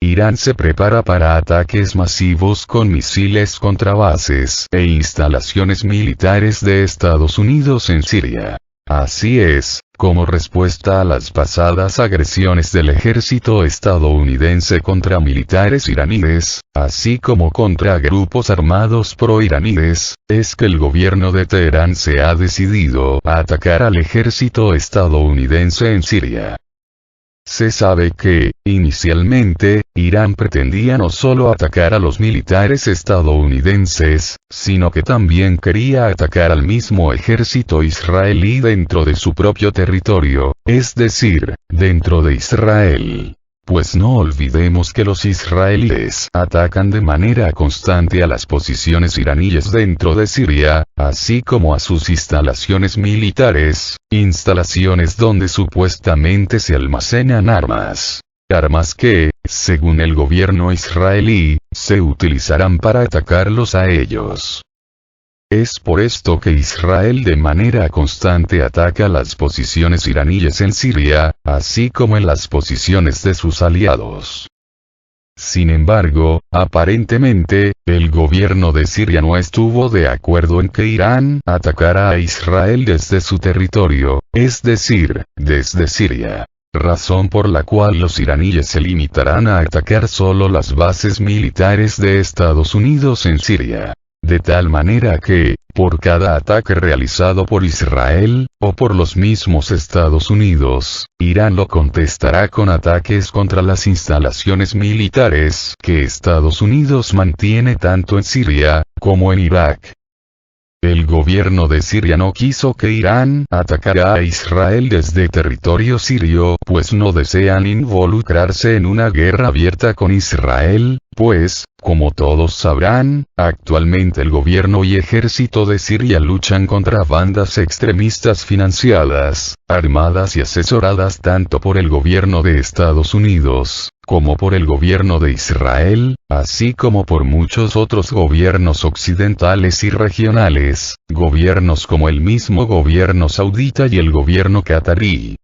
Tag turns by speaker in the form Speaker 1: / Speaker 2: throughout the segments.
Speaker 1: Irán se prepara para ataques masivos con misiles contra bases e instalaciones militares de Estados Unidos en Siria. Así es, como respuesta a las pasadas agresiones del ejército estadounidense contra militares iraníes, así como contra grupos armados pro-iraníes, es que el gobierno de Teherán se ha decidido a atacar al ejército estadounidense en Siria. Se sabe que, inicialmente, Irán pretendía no solo atacar a los militares estadounidenses, sino que también quería atacar al mismo ejército israelí dentro de su propio territorio, es decir, dentro de Israel. Pues no olvidemos que los israelíes atacan de manera constante a las posiciones iraníes dentro de Siria, así como a sus instalaciones militares, instalaciones donde supuestamente se almacenan armas. Armas que, según el gobierno israelí, se utilizarán para atacarlos a ellos. Es por esto que Israel de manera constante ataca las posiciones iraníes en Siria, así como en las posiciones de sus aliados. Sin embargo, aparentemente, el gobierno de Siria no estuvo de acuerdo en que Irán atacara a Israel desde su territorio, es decir, desde Siria. Razón por la cual los iraníes se limitarán a atacar solo las bases militares de Estados Unidos en Siria. De tal manera que, por cada ataque realizado por Israel, o por los mismos Estados Unidos, Irán lo contestará con ataques contra las instalaciones militares que Estados Unidos mantiene tanto en Siria, como en Irak. El gobierno de Siria no quiso que Irán atacara a Israel desde territorio sirio, pues no desean involucrarse en una guerra abierta con Israel, pues, como todos sabrán, actualmente el gobierno y ejército de Siria luchan contra bandas extremistas financiadas, armadas y asesoradas tanto por el gobierno de Estados Unidos, como por el gobierno de Israel, así como por muchos otros gobiernos occidentales y regionales, gobiernos como el mismo gobierno saudita y el gobierno catarí.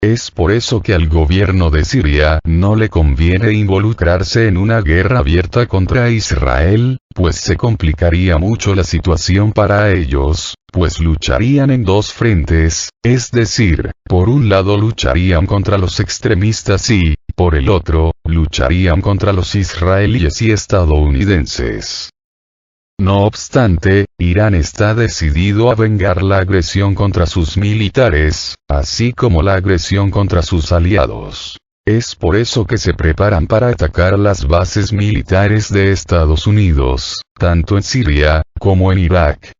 Speaker 1: Es por eso que al gobierno de Siria no le conviene involucrarse en una guerra abierta contra Israel, pues se complicaría mucho la situación para ellos, pues lucharían en dos frentes, es decir, por un lado lucharían contra los extremistas y, por el otro, lucharían contra los israelíes y estadounidenses. No obstante, Irán está decidido a vengar la agresión contra sus militares, así como la agresión contra sus aliados. Es por eso que se preparan para atacar las bases militares de Estados Unidos, tanto en Siria, como en Irak.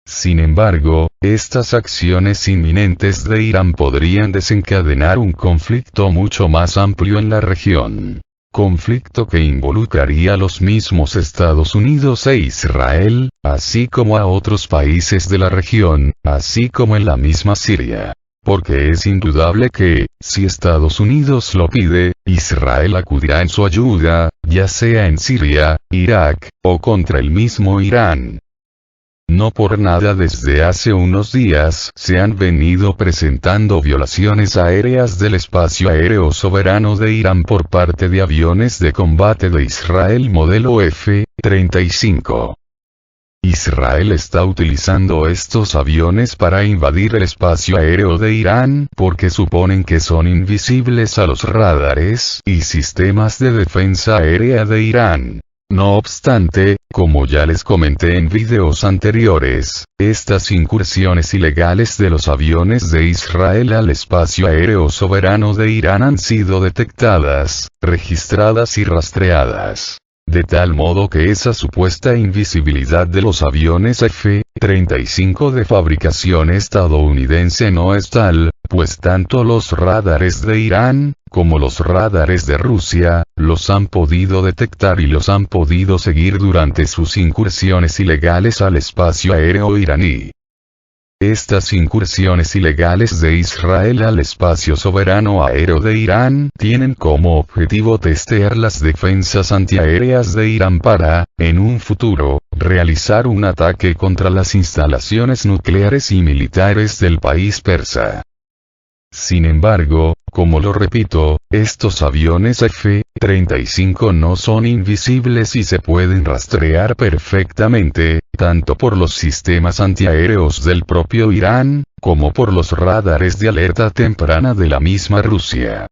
Speaker 1: Sin embargo, estas acciones inminentes de Irán podrían desencadenar un conflicto mucho más amplio en la región. Conflicto que involucraría a los mismos Estados Unidos e Israel, así como a otros países de la región, así como en la misma Siria. Porque es indudable que, si Estados Unidos lo pide, Israel acudirá en su ayuda, ya sea en Siria, Irak, o contra el mismo Irán. No por nada desde hace unos días se han venido presentando violaciones aéreas del espacio aéreo soberano de Irán por parte de aviones de combate de Israel modelo F-35. Israel está utilizando estos aviones para invadir el espacio aéreo de Irán porque suponen que son invisibles a los radares y sistemas de defensa aérea de Irán. No obstante, como ya les comenté en videos anteriores, estas incursiones ilegales de los aviones de Israel al espacio aéreo soberano de Irán han sido detectadas, registradas y rastreadas. De tal modo que esa supuesta invisibilidad de los aviones F-35 de fabricación estadounidense no es tal, pues tanto los radares de Irán, como los radares de Rusia, los han podido detectar y los han podido seguir durante sus incursiones ilegales al espacio aéreo iraní. Estas incursiones ilegales de Israel al espacio soberano aéreo de Irán tienen como objetivo testear las defensas antiaéreas de Irán para, en un futuro, realizar un ataque contra las instalaciones nucleares y militares del país persa. Sin embargo, como lo repito, estos aviones F-35 no son invisibles y se pueden rastrear perfectamente, tanto por los sistemas antiaéreos del propio Irán, como por los radares de alerta temprana de la misma Rusia.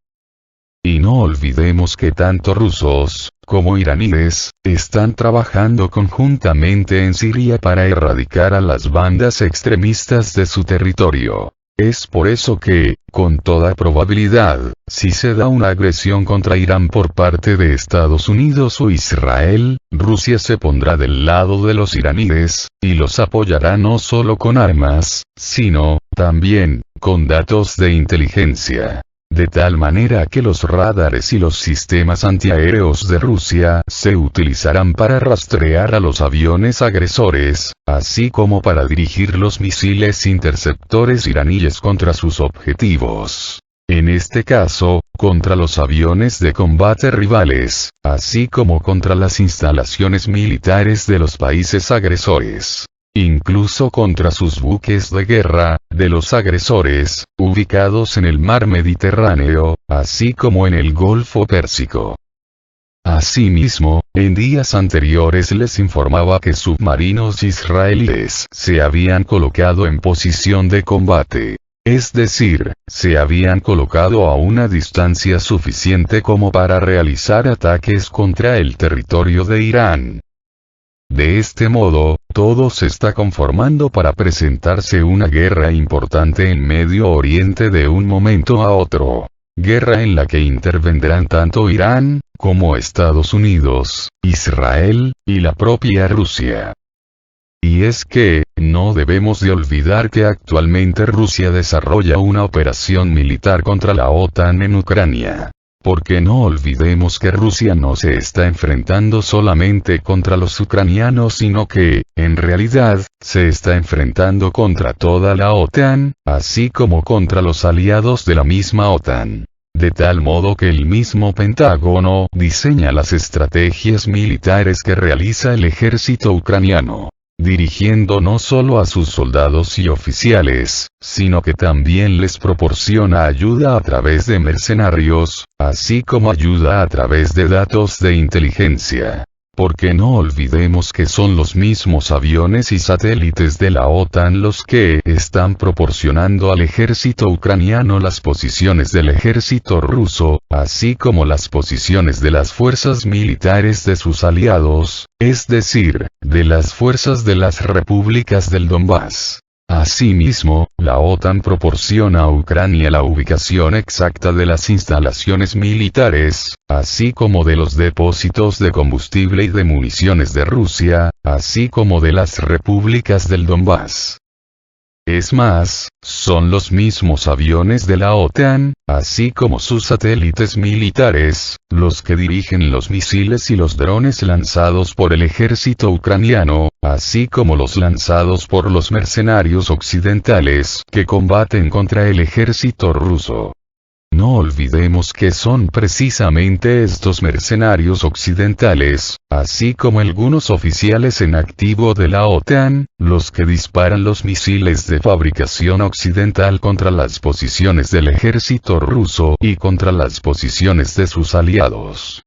Speaker 1: Y no olvidemos que tanto rusos, como iraníes, están trabajando conjuntamente en Siria para erradicar a las bandas extremistas de su territorio. Es por eso que, con toda probabilidad, si se da una agresión contra Irán por parte de Estados Unidos o Israel, Rusia se pondrá del lado de los iraníes, y los apoyará no solo con armas, sino, también, con datos de inteligencia. De tal manera que los radares y los sistemas antiaéreos de Rusia se utilizarán para rastrear a los aviones agresores, así como para dirigir los misiles interceptores iraníes contra sus objetivos. En este caso, contra los aviones de combate rivales, así como contra las instalaciones militares de los países agresores. Incluso contra sus buques de guerra, de los agresores, ubicados en el mar Mediterráneo, así como en el Golfo Pérsico. Asimismo, en días anteriores les informaba que submarinos israelíes se habían colocado en posición de combate. Es decir, se habían colocado a una distancia suficiente como para realizar ataques contra el territorio de Irán. De este modo, todo se está conformando para presentarse una guerra importante en Medio Oriente de un momento a otro. Guerra en la que intervendrán tanto Irán, como Estados Unidos, Israel, y la propia Rusia. Y es que, no debemos de olvidar que actualmente Rusia desarrolla una operación militar contra la OTAN en Ucrania. Porque no olvidemos que Rusia no se está enfrentando solamente contra los ucranianos, sino que, en realidad, se está enfrentando contra toda la OTAN, así como contra los aliados de la misma OTAN. De tal modo que el mismo Pentágono diseña las estrategias militares que realiza el ejército ucraniano, dirigiendo no solo a sus soldados y oficiales, sino que también les proporciona ayuda a través de mercenarios, así como ayuda a través de datos de inteligencia. Porque no olvidemos que son los mismos aviones y satélites de la OTAN los que están proporcionando al ejército ucraniano las posiciones del ejército ruso, así como las posiciones de las fuerzas militares de sus aliados, es decir, de las fuerzas de las repúblicas del Donbass. Asimismo, la OTAN proporciona a Ucrania la ubicación exacta de las instalaciones militares, así como de los depósitos de combustible y de municiones de Rusia, así como de las repúblicas del Donbass. Es más, son los mismos aviones de la OTAN, así como sus satélites militares, los que dirigen los misiles y los drones lanzados por el ejército ucraniano, así como los lanzados por los mercenarios occidentales que combaten contra el ejército ruso. No olvidemos que son precisamente estos mercenarios occidentales, así como algunos oficiales en activo de la OTAN, los que disparan los misiles de fabricación occidental contra las posiciones del ejército ruso y contra las posiciones de sus aliados.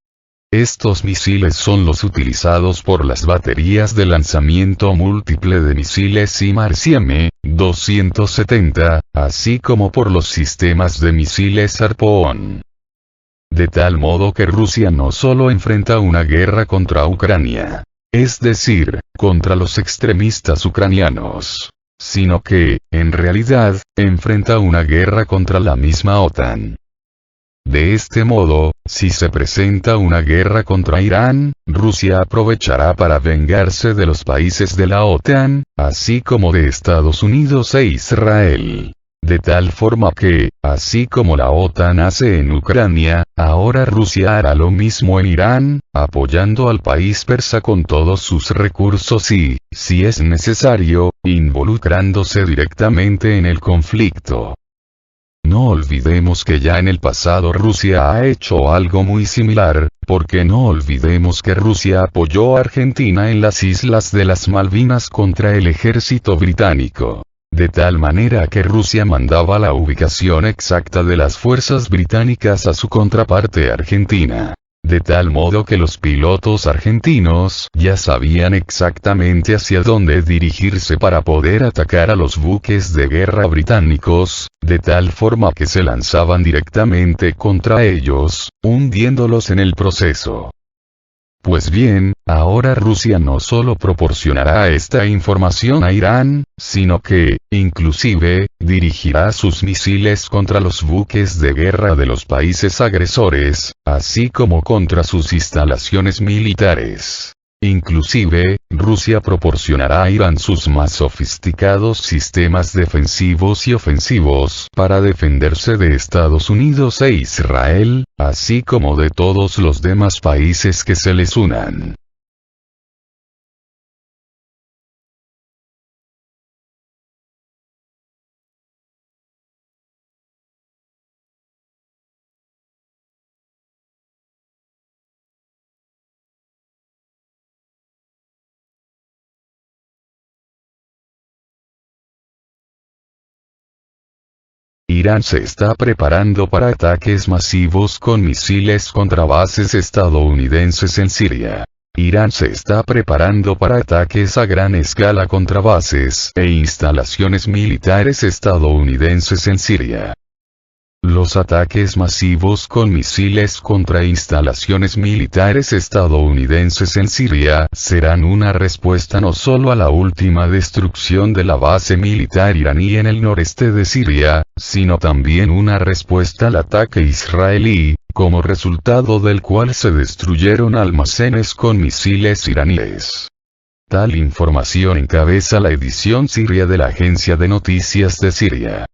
Speaker 1: Estos misiles son los utilizados por las baterías de lanzamiento múltiple de misiles HIMARS y M-270, así como por los sistemas de misiles Harpoon. De tal modo que Rusia no solo enfrenta una guerra contra Ucrania, es decir, contra los extremistas ucranianos, sino que, en realidad, enfrenta una guerra contra la misma OTAN. De este modo, si se presenta una guerra contra Irán, Rusia aprovechará para vengarse de los países de la OTAN, así como de Estados Unidos e Israel. De tal forma que, así como la OTAN hace en Ucrania, ahora Rusia hará lo mismo en Irán, apoyando al país persa con todos sus recursos y, si es necesario, involucrándose directamente en el conflicto. No olvidemos que ya en el pasado Rusia ha hecho algo muy similar, porque no olvidemos que Rusia apoyó a Argentina en las islas de las Malvinas contra el ejército británico. de tal manera que Rusia mandaba la ubicación exacta de las fuerzas británicas a su contraparte argentina. De tal modo que los pilotos argentinos ya sabían exactamente hacia dónde dirigirse para poder atacar a los buques de guerra británicos, de tal forma que se lanzaban directamente contra ellos, hundiéndolos en el proceso. Pues bien, ahora Rusia no solo proporcionará esta información a Irán, sino que, inclusive, dirigirá sus misiles contra los buques de guerra de los países agresores, así como contra sus instalaciones militares. Inclusive, Rusia proporcionará a Irán sus más sofisticados sistemas defensivos y ofensivos para defenderse de Estados Unidos e Israel, así como de todos los demás países que se les unan. Irán se está preparando para ataques masivos con misiles contra bases estadounidenses en Siria. Irán se está preparando para ataques a gran escala contra bases e instalaciones militares estadounidenses en Siria. Los ataques masivos con misiles contra instalaciones militares estadounidenses en Siria serán una respuesta no solo a la última destrucción de la base militar iraní en el noreste de Siria, sino también una respuesta al ataque israelí, como resultado del cual se destruyeron almacenes con misiles iraníes. Tal información encabeza la edición siria de la agencia de noticias de Siria.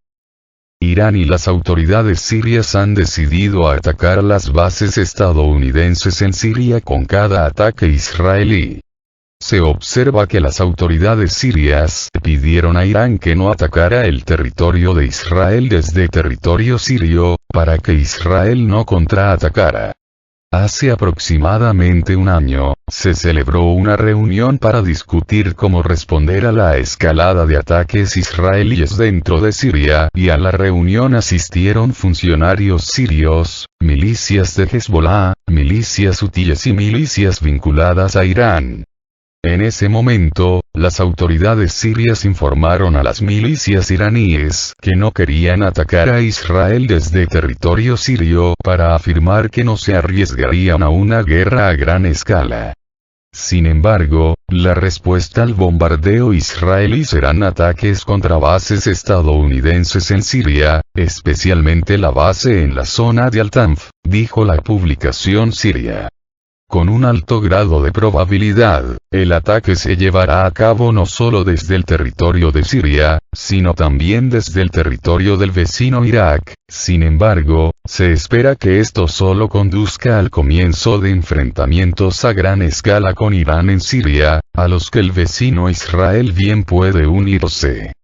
Speaker 1: Irán y las autoridades sirias han decidido atacar las bases estadounidenses en Siria con cada ataque israelí. Se observa que las autoridades sirias pidieron a Irán que no atacara el territorio de Israel desde territorio sirio, para que Israel no contraatacara. Hace aproximadamente un año, se celebró una reunión para discutir cómo responder a la escalada de ataques israelíes dentro de Siria, y a la reunión asistieron funcionarios sirios, milicias de Hezbollah, milicias hutíes y milicias vinculadas a Irán. En ese momento, las autoridades sirias informaron a las milicias iraníes que no querían atacar a Israel desde territorio sirio para afirmar que no se arriesgarían a una guerra a gran escala. Sin embargo, la respuesta al bombardeo israelí serán ataques contra bases estadounidenses en Siria, especialmente la base en la zona de Al-Tanf, dijo la publicación siria. Con un alto grado de probabilidad, el ataque se llevará a cabo no solo desde el territorio de Siria, sino también desde el territorio del vecino Irak. Sin embargo, se espera que esto solo conduzca al comienzo de enfrentamientos a gran escala con Irán en Siria, a los que el vecino Israel bien puede unirse.